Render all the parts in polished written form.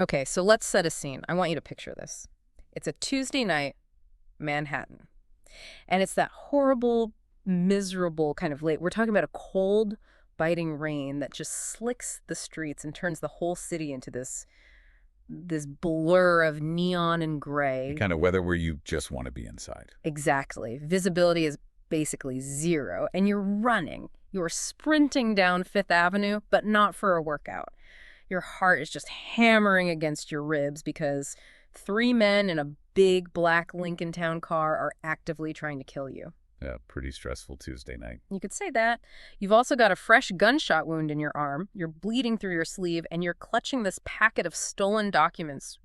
Okay, so let's set a scene. I want you to picture this. It's a Tuesday night, Manhattan. And it's that horrible, miserable kind of late. We're talking about a cold, biting rain that just slicks the streets and turns the whole city into this blur of neon and The gray. kind of weather where you just want to be inside. Exactly. Visibility is basically zero, and you're running. You're sprinting down Fifth Avenue, but not for a workout. Your heart is just hammering against your ribs because three men in a big black Lincoln Town car are actively trying to kill you. Yeah, pretty stressful Tuesday night. You could say that. You've also got a fresh gunshot wound in your arm. You're bleeding through your sleeve, and you're clutching this packet of stolen documents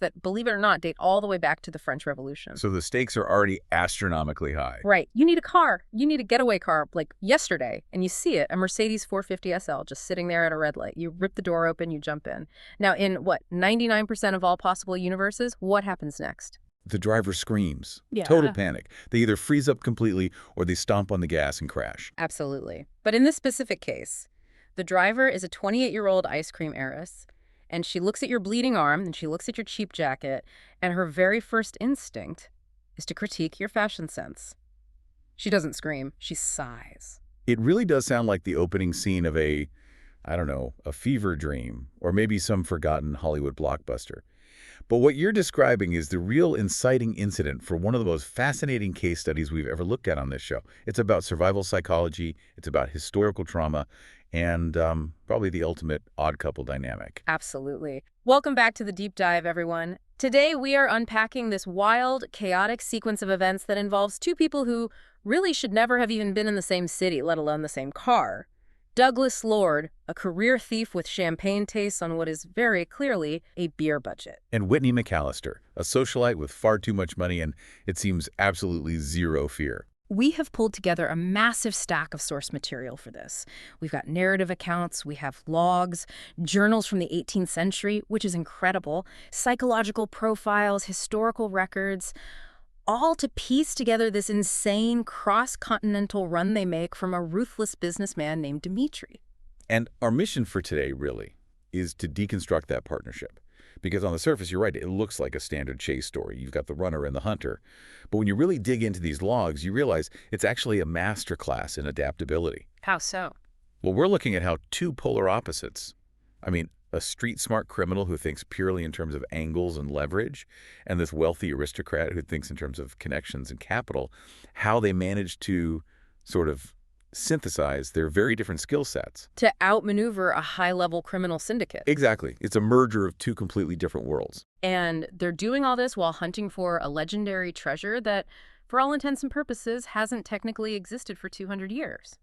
that, believe it or not, date all the way back to the French Revolution. So the stakes are already astronomically high. Right. You need a car. You need a getaway car, like yesterday, and you see it, a Mercedes 450 SL just sitting there at a red light. You rip the door open, you jump in. Now, in, 99% of all possible universes, what happens next? The driver screams. Yeah. Total panic. They either freeze up completely or they stomp on the gas and crash. Absolutely. But in this specific case, the driver is a 28-year-old ice cream heiress, and she looks at your bleeding arm, and she looks at your cheap jacket, and her very first instinct is to critique your fashion sense. She doesn't scream, she sighs. It really does sound like the opening scene of a fever dream, or maybe some forgotten Hollywood blockbuster. But what you're describing is the real inciting incident for one of the most fascinating case studies we've ever looked at on this show. It's about survival psychology, it's about historical trauma, and probably the ultimate odd couple dynamic. Absolutely. Welcome back to the deep dive, everyone. Today we are unpacking this wild, chaotic sequence of events that involves two people who really should never have even been in the same city, let alone the same car. Douglas Lord, a career thief with champagne tastes on what is very clearly a beer budget. And Whitney MacAllister, a socialite with far too much money and, it seems, absolutely zero fear. We have pulled together a massive stack of source material for this. We've got narrative accounts, we have logs, journals from the 18th century, which is incredible, psychological profiles, historical records, all to piece together this insane cross-continental run they make from a ruthless businessman named Dmitri. And our mission for today, really, is to deconstruct that partnership. Because on the surface, you're right, it looks like a standard chase story. You've got the runner and the hunter. But when you really dig into these logs, you realize it's actually a masterclass in adaptability. How so? Well, we're looking at how two polar opposites, a street-smart criminal who thinks purely in terms of angles and leverage, and this wealthy aristocrat who thinks in terms of connections and capital, how they manage to sort of synthesize their very different skill sets. To outmaneuver a high-level criminal syndicate. Exactly. It's a merger of two completely different worlds. And they're doing all this while hunting for a legendary treasure that, for all intents and purposes, hasn't technically existed for 200 years.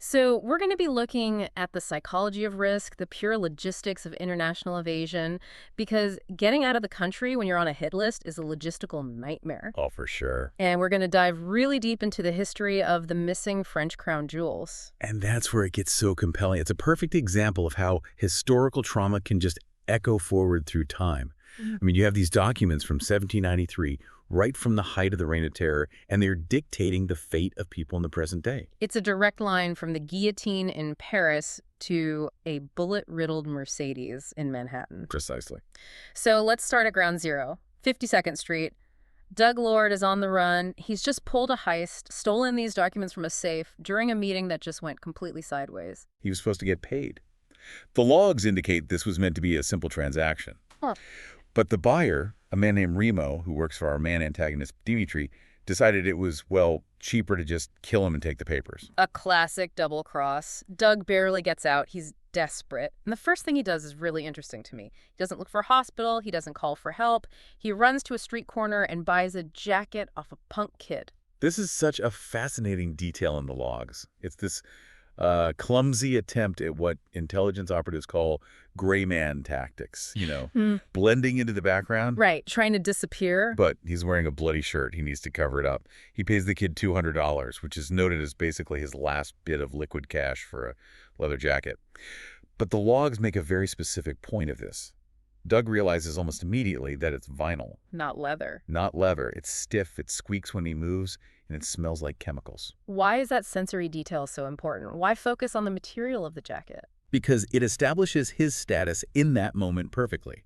So we're going to be looking at the psychology of risk, the pure logistics of international evasion, because getting out of the country when you're on a hit list is a logistical nightmare. Oh, for sure. And we're going to dive really deep into the history of the missing French crown jewels. And that's where it gets so compelling. It's a perfect example of how historical trauma can just echo forward through time. You have these documents from 1793, right from the height of the Reign of Terror, and they're dictating the fate of people in the present day. It's a direct line from the guillotine in Paris to a bullet-riddled Mercedes in Manhattan. Precisely. So let's start at ground zero, 52nd Street. Doug Lord is on the run. He's just pulled a heist, stolen these documents from a safe during a meeting that just went completely sideways. He was supposed to get paid. The logs indicate this was meant to be a simple transaction. Huh. But the buyer, a man named Remo, who works for our man antagonist Dimitri, decided it was, cheaper to just kill him and take the papers. A classic double cross. Doug barely gets out. He's desperate. And the first thing he does is really interesting to me. He doesn't look for a hospital. He doesn't call for help. He runs to a street corner and buys a jacket off a punk kid. This is such a fascinating detail in the logs. It's this clumsy attempt at what intelligence operatives call gray man tactics, blending into the background. Right, trying to disappear. But he's wearing a bloody shirt. He needs to cover it up. He pays the kid $200, which is noted as basically his last bit of liquid cash for a leather jacket. But the logs make a very specific point of this. Doug realizes almost immediately that it's vinyl. Not leather. Not leather. It's stiff, it squeaks when he moves, and it smells like chemicals. Why is that sensory detail so important? Why focus on the material of the jacket? because it establishes his status in that moment perfectly.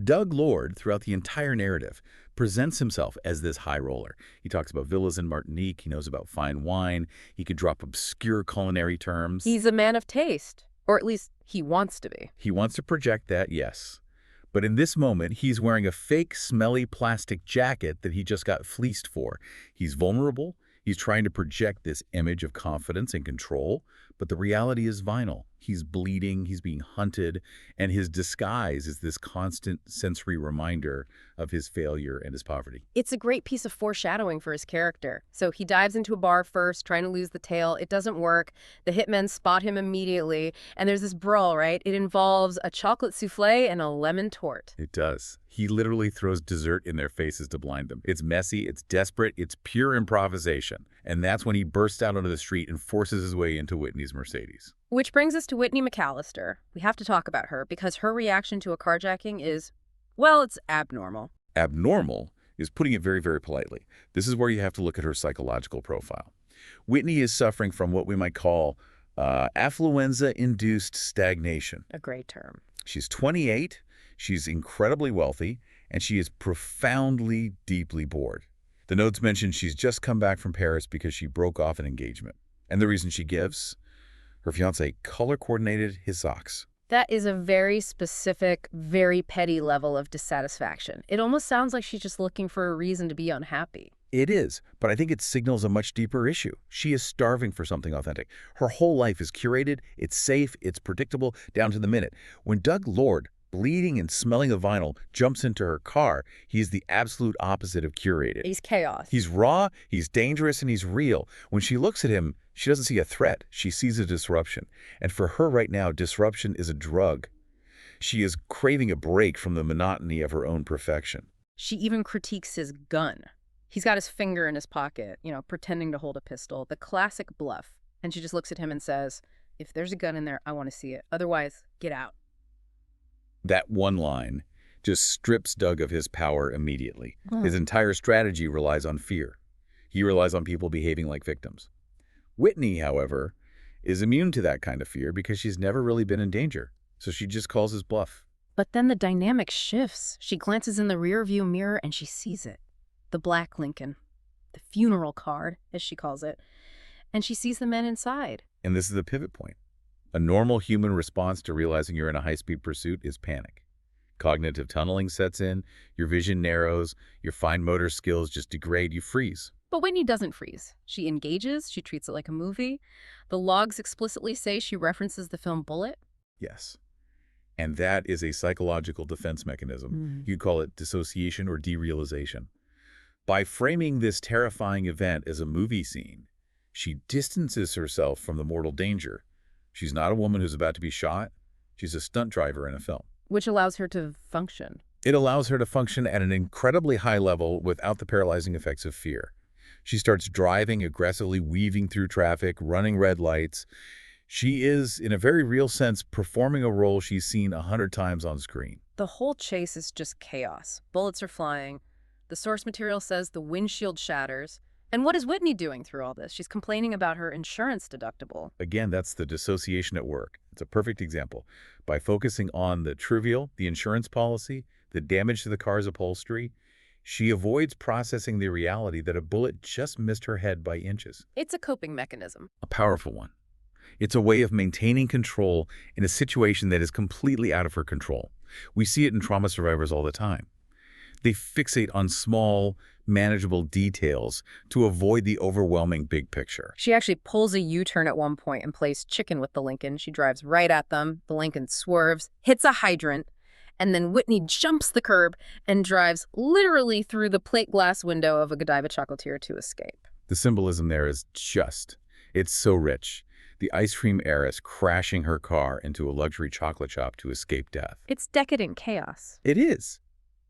Doug Lord, throughout the entire narrative, presents himself as this high roller. He talks about villas in Martinique, he knows about fine wine, he could drop obscure culinary terms. He's a man of taste, or at least he wants to be. He wants to project that, yes. But in this moment, he's wearing a fake, smelly plastic jacket that he just got fleeced for. He's vulnerable. He's trying to project this image of confidence and control, but the reality is vinyl. He's bleeding, he's being hunted, and his disguise is this constant sensory reminder of his failure and his poverty. It's a great piece of foreshadowing for his character. So he dives into a bar first, trying to lose the tail. It doesn't work. The hitmen spot him immediately, and there's this brawl, right? It involves a chocolate souffle and a lemon tort. It does. He literally throws dessert in their faces to blind them. It's messy, it's desperate, it's pure improvisation. And that's when he bursts out onto the street and forces his way into Whitney's Mercedes. Which brings us to Whitney MacAllister. We have to talk about her because her reaction to a carjacking is, well, it's abnormal. Abnormal is putting it very, very politely. This is where you have to look at her psychological profile. Whitney is suffering from what we might call affluenza-induced stagnation. A great term. She's 28, she's incredibly wealthy, and she is profoundly, deeply bored. The notes mention she's just come back from Paris because she broke off an engagement. And the reason she gives? Her fiancé color-coordinated his socks. That is a very specific, very petty level of dissatisfaction. It almost sounds like she's just looking for a reason to be unhappy. It is, but I think it signals a much deeper issue. She is starving for something authentic. Her whole life is curated, it's safe, it's predictable, down to the minute. When Doug Lord, bleeding and smelling of vinyl, jumps into her car, he's the absolute opposite of curated. He's chaos. He's raw, he's dangerous, and he's real. When she looks at him, she doesn't see a threat. She sees a disruption. And for her right now, disruption is a drug. She is craving a break from the monotony of her own perfection. She even critiques his gun. He's got his finger in his pocket, pretending to hold a pistol, the classic bluff. And she just looks at him and says, if there's a gun in there, I want to see it. Otherwise, get out. That one line just strips Doug of his power immediately. His entire strategy relies on fear. He relies on people behaving like victims. Whitney, however, is immune to that kind of fear because she's never really been in danger. So she just calls his bluff. But then the dynamic shifts. She glances in the rearview mirror and she sees it. The black Lincoln. The funeral card, as she calls it. And she sees the men inside. And this is the pivot point. A normal human response to realizing you're in a high-speed pursuit is panic. Cognitive tunneling sets in, your vision narrows, your fine motor skills just degrade, you freeze. But Whitney doesn't freeze. She engages, she treats it like a movie. The logs explicitly say she references the film Bullet. Yes. And that is a psychological defense mechanism. You'd call it dissociation or derealization. By framing this terrifying event as a movie scene, she distances herself from the mortal danger. She's not a woman who's about to be shot. She's a stunt driver in a film. Which allows her to function. It allows her to function at an incredibly high level without the paralyzing effects of fear. She starts driving, aggressively weaving through traffic, running red lights. She is, in a very real sense, performing a role she's seen 100 times on screen. The whole chase is just chaos. Bullets are flying. The source material says the windshield shatters. And what is Whitney doing through all this? She's complaining about her insurance deductible. Again, that's the dissociation at work. It's a perfect example. By focusing on the trivial, the insurance policy, the damage to the car's upholstery, she avoids processing the reality that a bullet just missed her head by inches. It's a coping mechanism. A powerful one. It's a way of maintaining control in a situation that is completely out of her control. We see it in trauma survivors all the time. They fixate on small, manageable details to avoid the overwhelming big picture. She actually pulls a U-turn at one point and plays chicken with the Lincoln. She drives right at them. The Lincoln swerves, hits a hydrant, and then Whitney jumps the curb and drives literally through the plate glass window of a Godiva chocolatier to escape. The symbolism there is it's so rich. The ice cream heiress crashing her car into a luxury chocolate shop to escape death. It's decadent chaos. It is.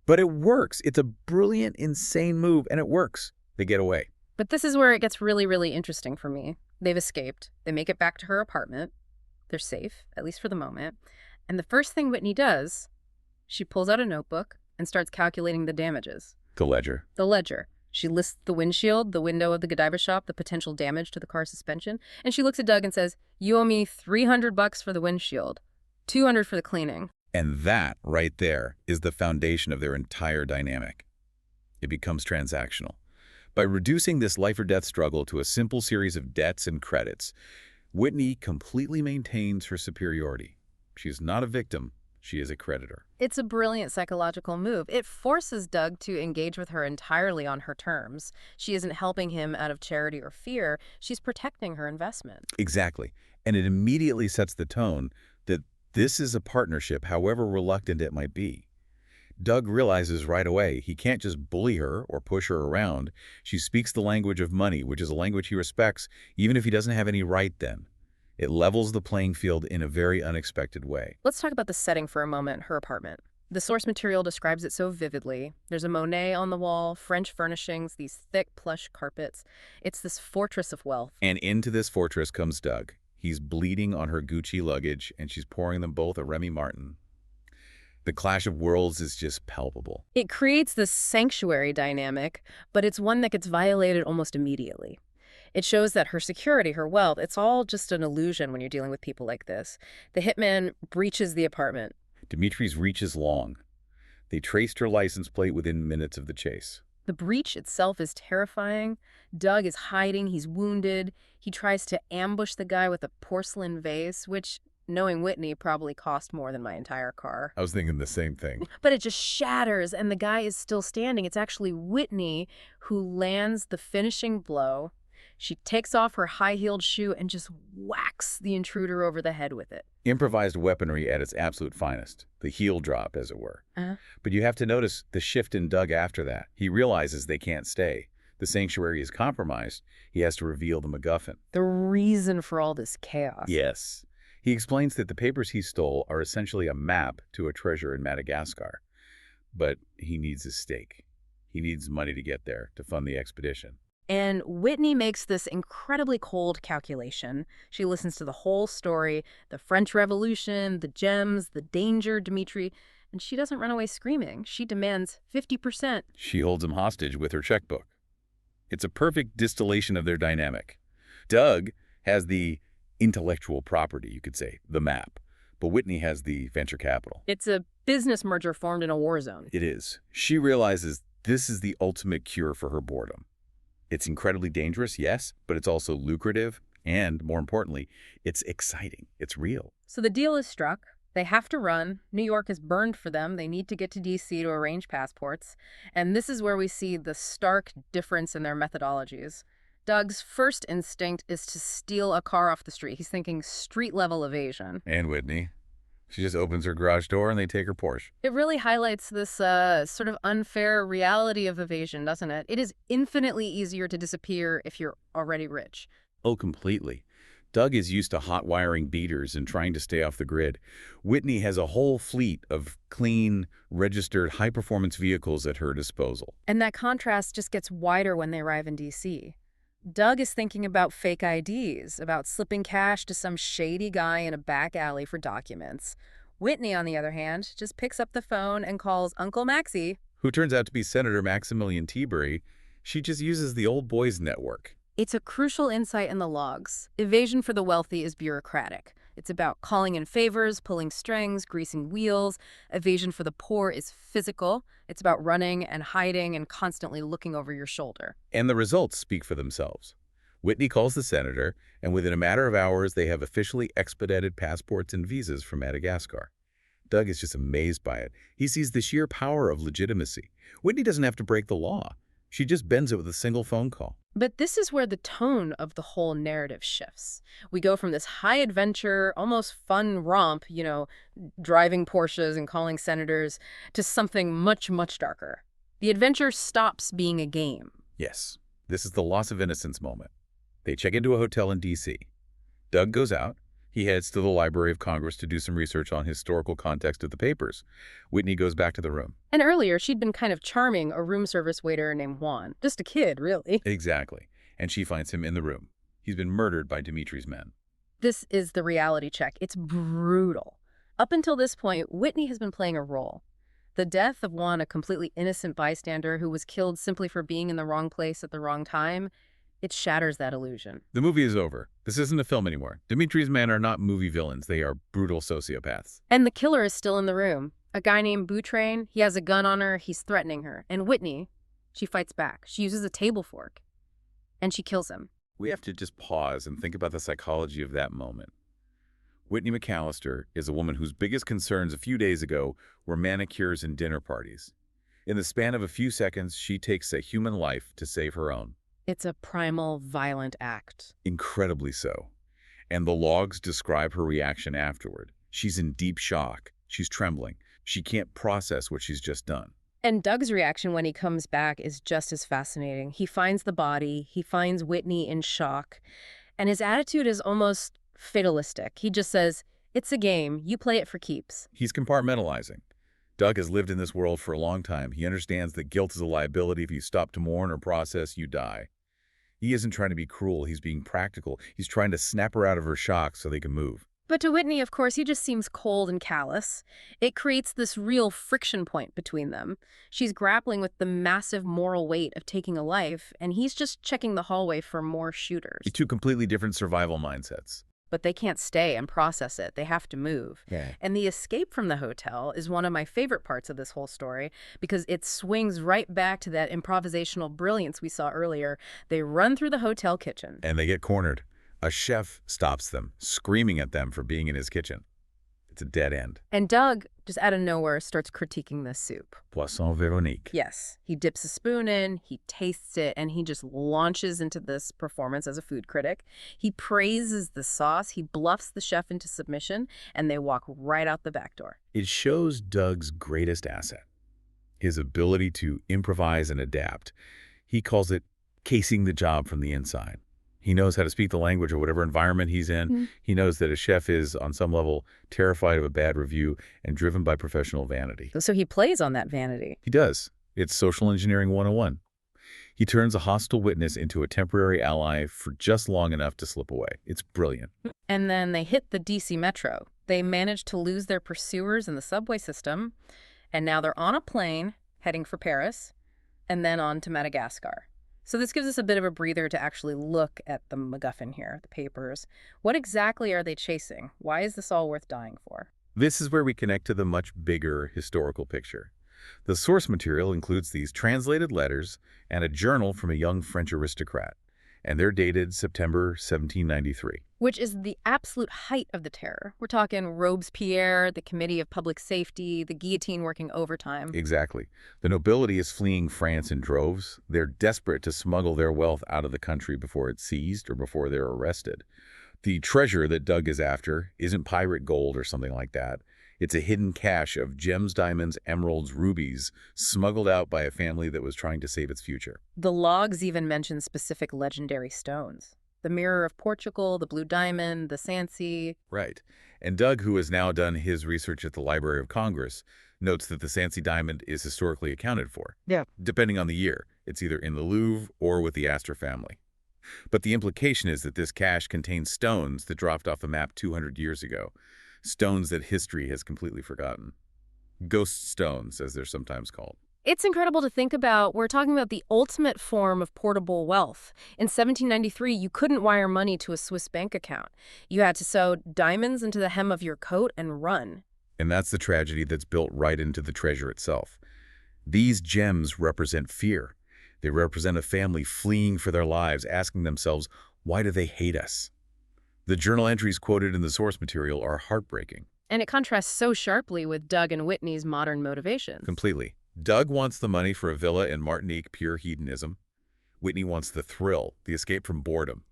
But it works. It's a brilliant, insane move, and it works. They get away. But this is where it gets really, really interesting for me. They've escaped. They make it back to her apartment. They're safe, at least for the moment. And the first thing Whitney does, she pulls out a notebook and starts calculating the damages. The ledger. The ledger. She lists the windshield, the window of the Godiva shop, the potential damage to the car's suspension, and she looks at Doug and says, "You owe me $300 for the windshield, $200 for the cleaning." And that, right there, is the foundation of their entire dynamic. It becomes transactional. By reducing this life-or-death struggle to a simple series of debts and credits, Whitney completely maintains her superiority. She is not a victim, she is a creditor. It's a brilliant psychological move. It forces Doug to engage with her entirely on her terms. She isn't helping him out of charity or fear. She's protecting her investment. Exactly. And it immediately sets the tone that this is a partnership, however reluctant it might be. Doug realizes right away he can't just bully her or push her around. She speaks the language of money, which is a language he respects, even if he doesn't have any right then. It levels the playing field in a very unexpected way. Let's talk about the setting for a moment, her apartment. The source material describes it so vividly. There's a Monet on the wall, French furnishings, these thick plush carpets. It's this fortress of wealth. And into this fortress comes Doug. He's bleeding on her Gucci luggage, and she's pouring them both a Remy Martin. The clash of worlds is just palpable. It creates this sanctuary dynamic, but it's one that gets violated almost immediately. It shows that her security, her wealth, it's all just an illusion when you're dealing with people like this. The hitman breaches the apartment. Dimitri's reach is long. They traced her license plate within minutes of the chase. The breach itself is terrifying. Doug is hiding, he's wounded. He tries to ambush the guy with a porcelain vase, which, knowing Whitney, probably cost more than my entire car. I was thinking the same thing. But it just shatters, and the guy is still standing. It's actually Whitney who lands the finishing blow. She takes off her high-heeled shoe and just whacks the intruder over the head with it. Improvised weaponry at its absolute finest. The heel drop, as it were. But you have to notice the shift in Doug after that. He realizes they can't stay. The sanctuary is compromised. He has to reveal the MacGuffin. The reason for all this chaos. Yes. He explains that the papers he stole are essentially a map to a treasure in Madagascar. But he needs a stake. He needs money to get there, to fund the expedition. And Whitney makes this incredibly cold calculation. She listens to the whole story, the French Revolution, the gems, the danger, Dimitri, and she doesn't run away screaming. She demands 50%. She holds him hostage with her checkbook. It's a perfect distillation of their dynamic. Doug has the intellectual property, you could say, the map, but Whitney has the venture capital. It's a business merger formed in a war zone. It is. She realizes this is the ultimate cure for her boredom. It's incredibly dangerous, yes, but it's also lucrative, and more importantly, it's exciting. It's real. So the deal is struck. They have to run. New York is burned for them. They need to get to D.C. to arrange passports. And this is where we see the stark difference in their methodologies. Doug's first instinct is to steal a car off the street. He's thinking street-level evasion. And Whitney. She just opens her garage door and they take her Porsche. It really highlights this sort of unfair reality of evasion, doesn't it? It is infinitely easier to disappear if you're already rich. Oh, completely. Doug is used to hot wiring beaters and trying to stay off the grid. Whitney has a whole fleet of clean, registered, high-performance vehicles at her disposal. And that contrast just gets wider when they arrive in D.C. Doug is thinking about fake IDs, about slipping cash to some shady guy in a back alley for documents. Whitney, on the other hand, just picks up the phone and calls Uncle Maxie. Who turns out to be Senator Maximilian Tiebury. She just uses the old boys network. It's a crucial insight in the logs. Evasion for the wealthy is bureaucratic. It's about calling in favors, pulling strings, greasing wheels. Evasion for the poor is physical. It's about running and hiding and constantly looking over your shoulder. And the results speak for themselves. Whitney calls the senator, and within a matter of hours, they have officially expedited passports and visas from Madagascar. Doug is just amazed by it. He sees the sheer power of legitimacy. Whitney doesn't have to break the law. She just bends it with a single phone call. But this is where the tone of the whole narrative shifts. We go from this high-adventure, almost fun romp, driving Porsches and calling senators, to something much, much darker. The adventure stops being a game. Yes, this is the loss of innocence moment. They check into a hotel in D.C. Doug goes out. He heads to the Library of Congress to do some research on historical context of the papers. Whitney goes back to the room. And earlier, she'd been kind of charming a room service waiter named Juan. Just a kid, really. Exactly. And she finds him in the room. He's been murdered by Dimitri's men. This is the reality check. It's brutal. Up until this point, Whitney has been playing a role. The death of one, a completely innocent bystander who was killed simply for being in the wrong place at the wrong time, it shatters that illusion. The movie is over. This isn't a film anymore. Dimitri's men are not movie villains. They are brutal sociopaths. And the killer is still in the room. A guy named Boutrain, he has a gun on her, he's threatening her. And Whitney, she fights back. She uses a table fork, and she kills him. We have to just pause and think about the psychology of that moment. Whitney MacAllister is a woman whose biggest concerns a few days ago were manicures and dinner parties. In the span of a few seconds, she takes a human life to save her own. It's a primal, violent act. Incredibly so. And the logs describe her reaction afterward. She's in deep shock. She's trembling. She can't process what she's just done. And Doug's reaction when he comes back is just as fascinating. He finds the body, he finds Whitney in shock, and his attitude is almost fatalistic. He just says, "It's a game. You play it for keeps." He's compartmentalizing. Doug has lived in this world for a long time. He understands that guilt is a liability. If you stop to mourn or process, you die. He isn't trying to be cruel. He's being practical. He's trying to snap her out of her shock so they can move. But to Whitney, of course, he just seems cold and callous. It creates this real friction point between them. She's grappling with the massive moral weight of taking a life, and he's just checking the hallway for more shooters. Two completely different survival mindsets. But they can't stay and process it. They have to move. Yeah. And the escape from the hotel is one of my favorite parts of this whole story because it swings right back to that improvisational brilliance we saw earlier. They run through the hotel kitchen. And they get cornered. A chef stops them, screaming at them for being in his kitchen. It's a dead end. And Doug, just out of nowhere, starts critiquing the soup. Poisson Véronique. Yes. He dips a spoon in, he tastes it, and he just launches into this performance as a food critic. He praises the sauce, he bluffs the chef into submission, and they walk right out the back door. It shows Doug's greatest asset, his ability to improvise and adapt. He calls it casing the job from the inside. He knows how to speak the language of whatever environment he's in. Mm-hmm. He knows that a chef is, on some level, terrified of a bad review and driven by professional vanity. So he plays on that vanity. He does. It's social engineering 101. He turns a hostile witness into a temporary ally for just long enough to slip away. It's brilliant. And then they hit the DC Metro. They manage to lose their pursuers in the subway system, and now they're on a plane heading for Paris and then on to Madagascar. So this gives us a bit of a breather to actually look at the MacGuffin here, the papers. What exactly are they chasing? Why is this all worth dying for? This is where we connect to the much bigger historical picture. The source material includes these translated letters and a journal from a young French aristocrat, and they're dated September 1793. Which is the absolute height of the terror. We're talking Robespierre, the Committee of Public Safety, the guillotine working overtime. Exactly. The nobility is fleeing France in droves. They're desperate to smuggle their wealth out of the country before it's seized or before they're arrested. The treasure that Doug is after isn't pirate gold or something like that. It's a hidden cache of gems, diamonds, emeralds, rubies, smuggled out by a family that was trying to save its future. The logs even mention specific legendary stones. The Mirror of Portugal, the Blue Diamond, the Sancy. Right. And Doug, who has now done his research at the Library of Congress, notes that the Sancy diamond is historically accounted for. Yeah. Depending on the year, it's either in the Louvre or with the Astor family. But the implication is that this cache contains stones that dropped off a map 200 years ago, stones that history has completely forgotten. Ghost stones, as they're sometimes called. It's incredible to think about. We're talking about the ultimate form of portable wealth. In 1793, you couldn't wire money to a Swiss bank account. You had to sew diamonds into the hem of your coat and run. And that's the tragedy that's built right into the treasure itself. These gems represent fear. They represent a family fleeing for their lives, asking themselves, why do they hate us? The journal entries quoted in the source material are heartbreaking. And it contrasts so sharply with Doug and Whitney's modern motivations. Completely. Doug wants the money for a villa in Martinique, pure hedonism. Whitney wants the thrill, the escape from boredom.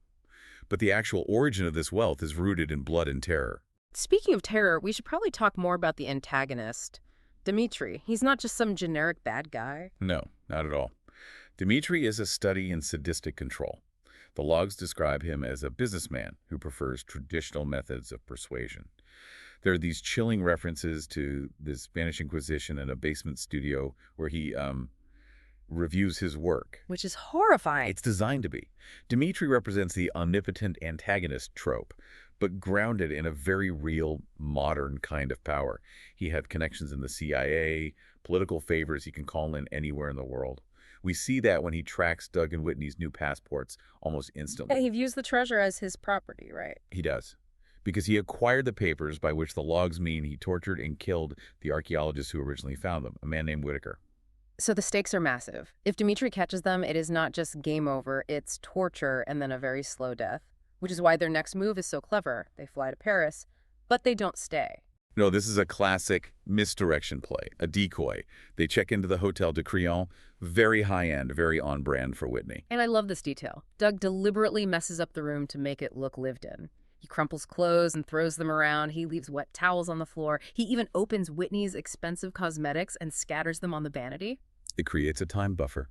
But the actual origin of this wealth is rooted in blood and terror. Speaking of terror, we should probably talk more about the antagonist, Dimitri. He's not just some generic bad guy. No, not at all. Dimitri is a study in sadistic control. The logs describe him as a businessman who prefers traditional methods of persuasion. There are these chilling references to the Spanish Inquisition and a basement studio where he reviews his work. Which is horrifying. It's designed to be. Dimitri represents the omnipotent antagonist trope, but grounded in a very real, modern kind of power. He had connections in the CIA, political favors he can call in anywhere in the world. We see that when he tracks Doug and Whitney's new passports almost Yeah, instantly. he views the treasure as his property, right? He does. Because he acquired the papers by which the logs mean he tortured and killed the archaeologist who originally found them, a man named Whitaker. So the stakes are massive. If Dmitri catches them, it is not just game over, it's torture and then a very slow death, which is why their next move is so clever. They fly to Paris, but they don't stay. No, this is a classic misdirection play, a decoy. They check into the Hotel de Crillon, very high-end, very on-brand for Whitney. And I love this detail. Doug deliberately messes up the room to make it look lived in. He crumples clothes and throws them around. He leaves wet towels on the floor. He even opens Whitney's expensive cosmetics and scatters them on the vanity. It creates a time buffer.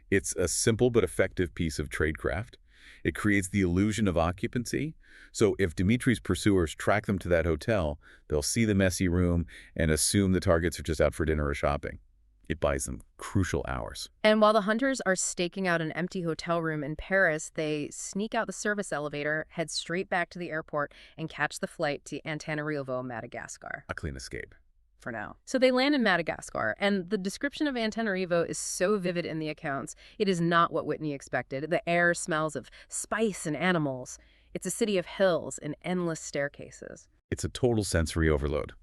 It's a simple but effective piece of tradecraft. It creates the illusion of occupancy. So if Dimitri's pursuers track them to that hotel, they'll see the messy room and assume the targets are just out for dinner or shopping. It buys them crucial hours. And while the hunters are staking out an empty hotel room in Paris, they sneak out the service elevator, head straight back to the airport, and catch the flight to Antananarivo, Madagascar. A clean escape. For now. So they land in Madagascar, and the description of Antananarivo is so vivid in the accounts. It is not what Whitney expected. The air smells of spice and animals. It's a city of hills and endless staircases. It's a total sensory overload.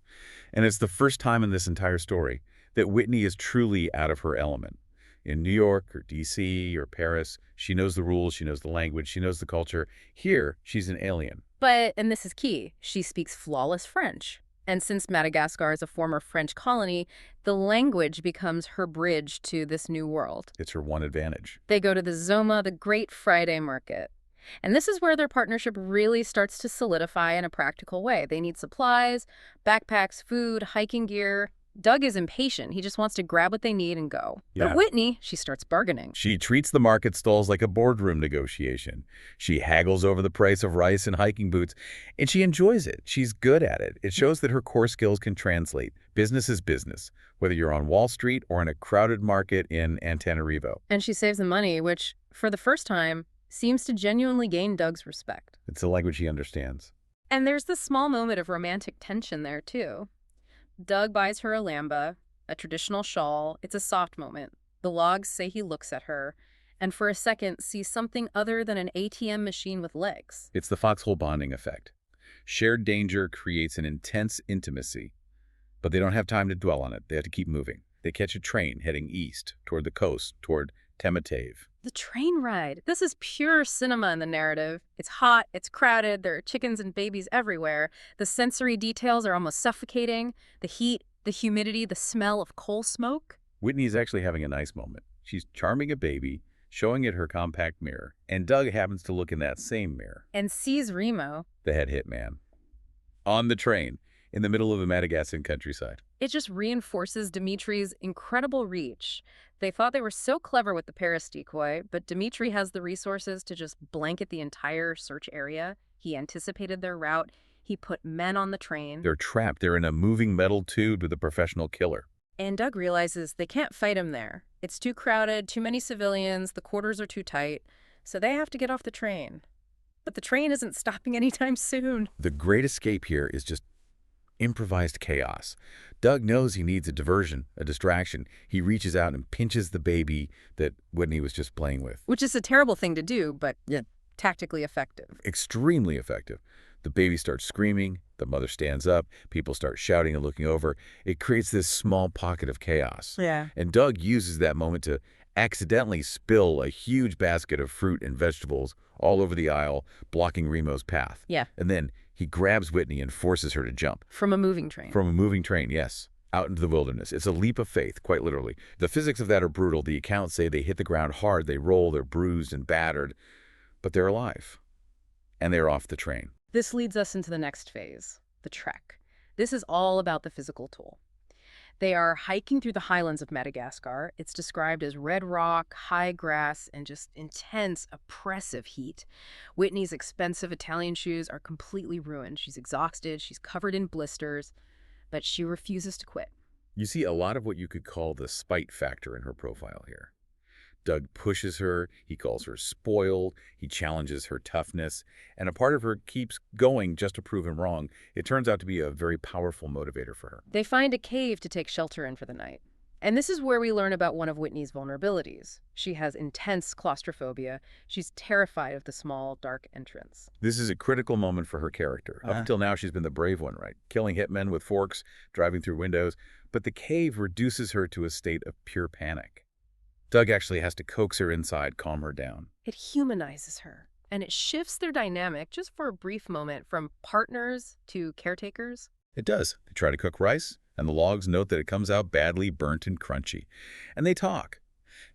And it's the first time in this entire story that Whitney is truly out of her element. In New York or D.C. or Paris, she knows the rules, she knows the language, she knows the culture. Here, she's an alien. But, and this is key, she speaks flawless French. And since Madagascar is a former French colony, the language becomes her bridge to this new world. It's her one advantage. They go to the Zoma, the Great Friday Market. And this is where their partnership really starts to solidify in a practical way. They need supplies, backpacks, food, hiking gear. Doug is impatient. He just wants to grab what they need and go. Yeah. But Whitney, she starts bargaining. She treats the market stalls like a boardroom negotiation. She haggles over the price of rice and hiking boots, and she enjoys it. She's good at it. It shows that her core skills can translate. Business is business, whether you're on Wall Street or in a crowded market in Antananarivo. And she saves the money, which, for the first time, seems to genuinely gain Doug's respect. It's a language he understands. And there's this small moment of romantic tension there, too. Doug buys her a lamba, a traditional shawl. It's a soft moment. The logs say he looks at her, and for a second sees something other than an ATM machine with legs. It's the foxhole bonding effect. Shared danger creates an intense intimacy, but they don't have time to dwell on it. They have to keep moving. They catch a train heading east, toward the coast, toward Tematave. The train ride. This is pure cinema in the narrative. It's hot, it's crowded, there are chickens and babies everywhere. The sensory details are almost suffocating. The heat, the humidity, the smell of coal smoke. Whitney is actually having a nice moment. She's charming a baby, showing it her compact mirror, and Doug happens to look in that same mirror. And sees Remo. The head hitman. On the train, in the middle of the Madagascan countryside. It just reinforces Dimitri's incredible reach. They thought they were so clever with the Paris decoy, but Dmitri has the resources to just blanket the entire search area. He anticipated their route. He put men on the train. They're trapped. They're in a moving metal tube with a professional killer. And Doug realizes they can't fight him there. It's too crowded, too many civilians, the quarters are too tight, so they have to get off the train. But the train isn't stopping anytime soon. The great escape here is just improvised chaos. Doug knows he needs a diversion, a distraction. He reaches out and pinches the baby that Whitney was just playing with. Which is a terrible thing to do, but yeah, tactically effective. Extremely effective. The baby starts screaming. The mother stands up. People start shouting and looking over. It creates this small pocket of chaos. Yeah. And Doug uses that moment to accidentally spill a huge basket of fruit and vegetables all over the aisle, blocking Remo's path. Yeah. And then he grabs Whitney and forces her to jump. From a moving train. From a moving train, yes. Out into the wilderness. It's a leap of faith, quite literally. The physics of that are brutal. The accounts say they hit the ground hard, they roll, they're bruised and battered, but they're alive. And they're off the train. This leads us into the next phase, the trek. This is all about the physical toll. They are hiking through the highlands of Madagascar. It's described as red rock, high grass, and just intense, oppressive heat. Whitney's expensive Italian shoes are completely ruined. She's exhausted, she's covered in blisters, but she refuses to quit. You see a lot of what you could call the spite factor in her profile here. Doug pushes her, he calls her spoiled, he challenges her toughness, and a part of her keeps going just to prove him wrong. It turns out to be a very powerful motivator for her. They find a cave to take shelter in for the night. And this is where we learn about one of Whitney's vulnerabilities. She has intense claustrophobia. She's terrified of the small, dark entrance. This is a critical moment for her character. Up until now, she's been the brave one, right? Killing hitmen with forks, driving through windows. But the cave reduces her to a state of pure panic. Doug actually has to coax her inside, calm her down. It humanizes her, and it shifts their dynamic just for a brief moment from partners to caretakers. It does. They try to cook rice, and the logs note that it comes out badly burnt and crunchy. And they talk.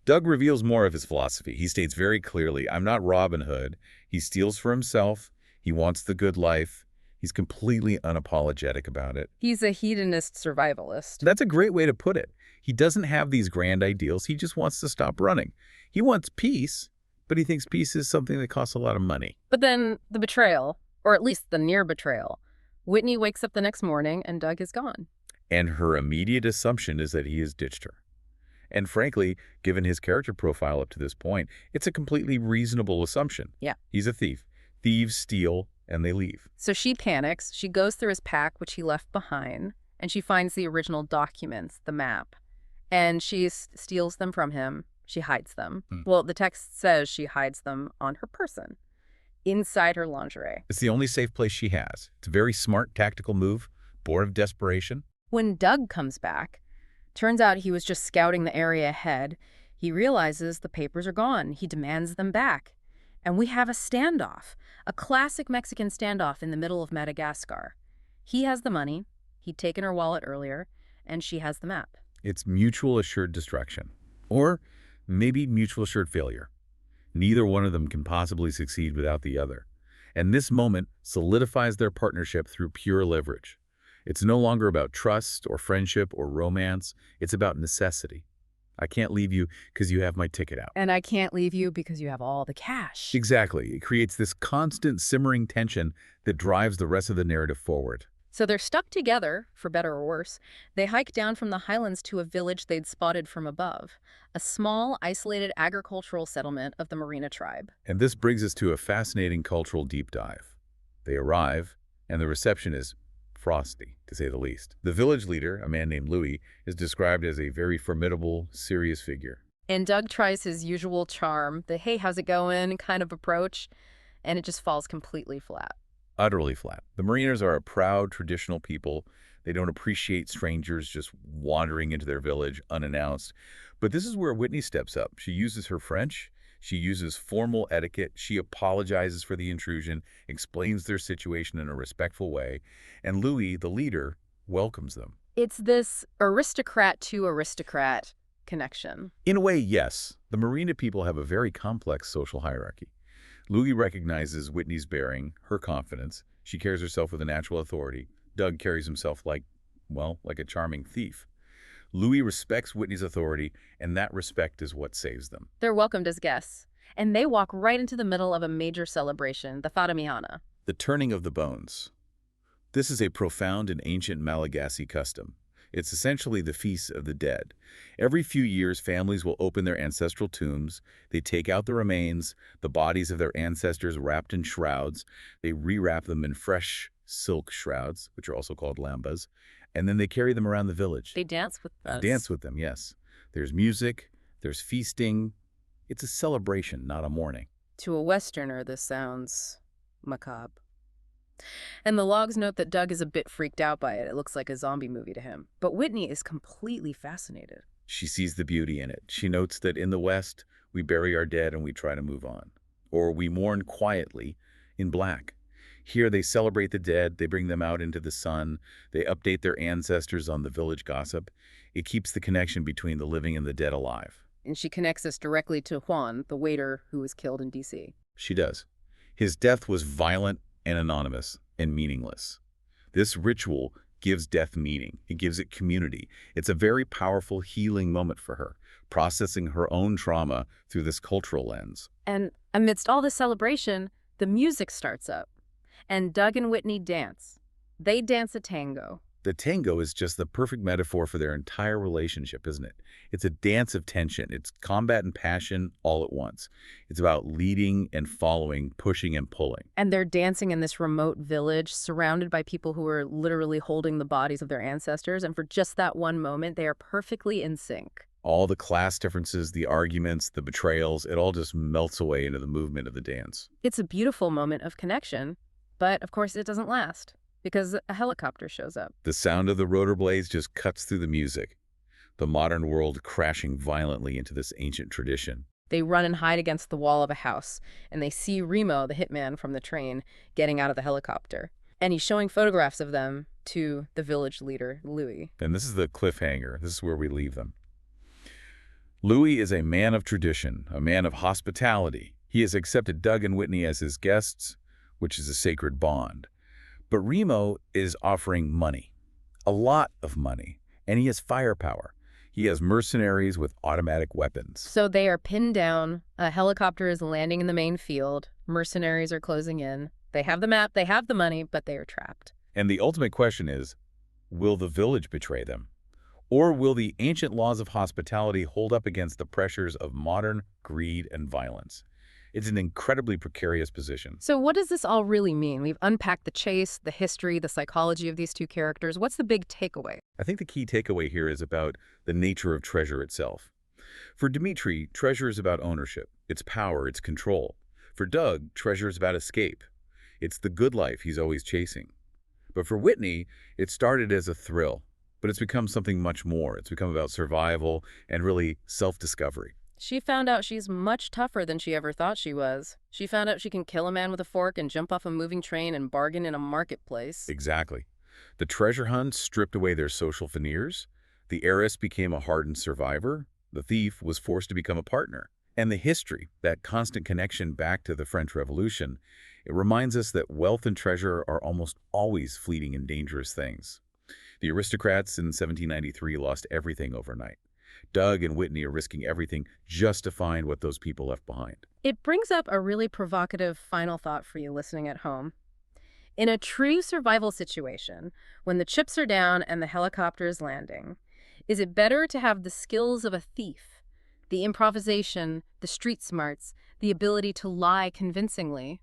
Doug reveals more of his philosophy. He states very clearly, I'm not Robin Hood. He steals for himself. He wants the good life. He's completely unapologetic about it. He's a hedonist survivalist. That's a great way to put it. He doesn't have these grand ideals. He just wants to stop running. He wants peace, but he thinks peace is something that costs a lot of money. But then the betrayal, or at least the near betrayal. Whitney wakes up the next morning and Doug is gone. And her immediate assumption is that he has ditched her. And frankly, given his character profile up to this point, it's a completely reasonable assumption. Yeah. He's a thief. Thieves steal, and they leave. So she panics. She goes through his pack, which he left behind, and she finds the original documents, the map. And she steals them from him. She hides them. Well, the text says she hides them on her person, inside her lingerie. It's the only safe place she has. It's a very smart tactical move, born of desperation. When Doug comes back, turns out he was just scouting the area ahead. He realizes the papers are gone. He demands them back. And we have a standoff, a classic Mexican standoff in the middle of Madagascar. He has the money. He'd taken her wallet earlier, and she has the map. It's mutual assured destruction. Or maybe mutual assured failure. Neither one of them can possibly succeed without the other. And this moment solidifies their partnership through pure leverage. It's no longer about trust or friendship or romance. It's about necessity. I can't leave you because you have my ticket out. And I can't leave you because you have all the cash. Exactly. It creates this constant simmering tension that drives the rest of the narrative forward. So they're stuck together, for better or worse. They hike down from the highlands to a village they'd spotted from above, a small, isolated agricultural settlement of the Marina tribe. And this brings us to a fascinating cultural deep dive. They arrive, and the reception is frosty, to say the least. The village leader, a man named Louis, is described as a very formidable, serious figure. And Doug tries his usual charm, the hey, how's it going kind of approach, and it just falls completely flat. Utterly flat. The Mariners are a proud, traditional people. They don't appreciate strangers just wandering into their village unannounced. But this is where Whitney steps up. She uses her French. She uses formal etiquette. She apologizes for the intrusion, explains their situation in a respectful way. And Louis, the leader, welcomes them. It's this aristocrat to aristocrat connection. In a way, yes. The Marina people have a very complex social hierarchy. Louis recognizes Whitney's bearing, her confidence. She carries herself with a natural authority. Doug carries himself like a charming thief. Louis respects Whitney's authority, and that respect is what saves them. They're welcomed as guests, and they walk right into the middle of a major celebration, the Fatamihana. The turning of the bones. This is a profound and ancient Malagasy custom. It's essentially the feast of the dead. Every few years, families will open their ancestral tombs. They take out the remains, the bodies of their ancestors wrapped in shrouds. They rewrap them in fresh silk shrouds, which are also called lambas, and then they carry them around the village. They dance with us. Dance with them, yes. There's music, there's feasting. It's a celebration, not a mourning. To a Westerner, this sounds macabre. And the logs note that Doug is a bit freaked out by it. It looks like a zombie movie to him. But Whitney is completely fascinated. She sees the beauty in it. She notes that in the West, we bury our dead and we try to move on. Or we mourn quietly in black. Here they celebrate the dead, they bring them out into the sun, they update their ancestors on the village gossip. It keeps the connection between the living and the dead alive. And she connects us directly to Juan, the waiter who was killed in D.C. She does. His death was violent and anonymous and meaningless. This ritual gives death meaning. It gives it community. It's a very powerful healing moment for her, processing her own trauma through this cultural lens. And amidst all this celebration, the music starts up. And Doug and Whitney dance. They dance a tango. The tango is just the perfect metaphor for their entire relationship, isn't it? It's a dance of tension. It's combat and passion all at once. It's about leading and following, pushing and pulling. And they're dancing in this remote village surrounded by people who are literally holding the bodies of their ancestors. And for just that one moment, they are perfectly in sync. All the class differences, the arguments, the betrayals, it all just melts away into the movement of the dance. It's a beautiful moment of connection, but of course it doesn't last because a helicopter shows up. The sound of the rotor blades just cuts through the music, the modern world crashing violently into this ancient tradition. They run and hide against the wall of a house, and they see Remo, the hitman from the train, getting out of the helicopter. And he's showing photographs of them to the village leader, Louis. And this is the cliffhanger. This is where we leave them. Louis is a man of tradition, a man of hospitality. He has accepted Doug and Whitney as his guests, which is a sacred bond. But Remo is offering money, a lot of money, and he has firepower. He has mercenaries with automatic weapons. So they are pinned down, a helicopter is landing in the main field, mercenaries are closing in. They have the map, they have the money, but they are trapped. And the ultimate question is, will the village betray them? Or will the ancient laws of hospitality hold up against the pressures of modern greed and violence? It's an incredibly precarious position. So what does this all really mean? We've unpacked the chase, the history, the psychology of these two characters. What's the big takeaway? I think the key takeaway here is about the nature of treasure itself. For Dmitri, treasure is about ownership. It's power, it's control. For Doug, treasure is about escape. It's the good life he's always chasing. But for Whitney, it started as a thrill, but it's become something much more. It's become about survival and really self-discovery. She found out she's much tougher than she ever thought she was. She found out she can kill a man with a fork and jump off a moving train and bargain in a marketplace. Exactly. The treasure hunt stripped away their social veneers. The heiress became a hardened survivor. The thief was forced to become a partner. And the history, that constant connection back to the French Revolution, it reminds us that wealth and treasure are almost always fleeting and dangerous things. The aristocrats in 1793 lost everything overnight. Doug and Whitney are risking everything just to find what those people left behind. It brings up a really provocative final thought for you listening at home. In a true survival situation, when the chips are down and the helicopter is landing, is it better to have the skills of a thief, the improvisation, the street smarts, the ability to lie convincingly?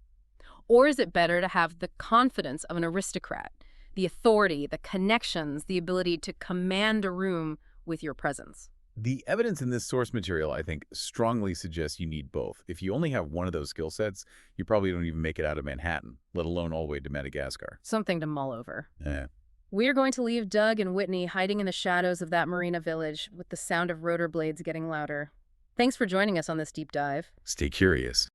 Or is it better to have the confidence of an aristocrat, the authority, the connections, the ability to command a room with your presence? The evidence in this source material, I think, strongly suggests you need both. If you only have one of those skill sets, you probably don't even make it out of Manhattan, let alone all the way to Madagascar. Something to mull over. Yeah. We're going to leave Doug and Whitney hiding in the shadows of that marina village with the sound of rotor blades getting louder. Thanks for joining us on this deep dive. Stay curious.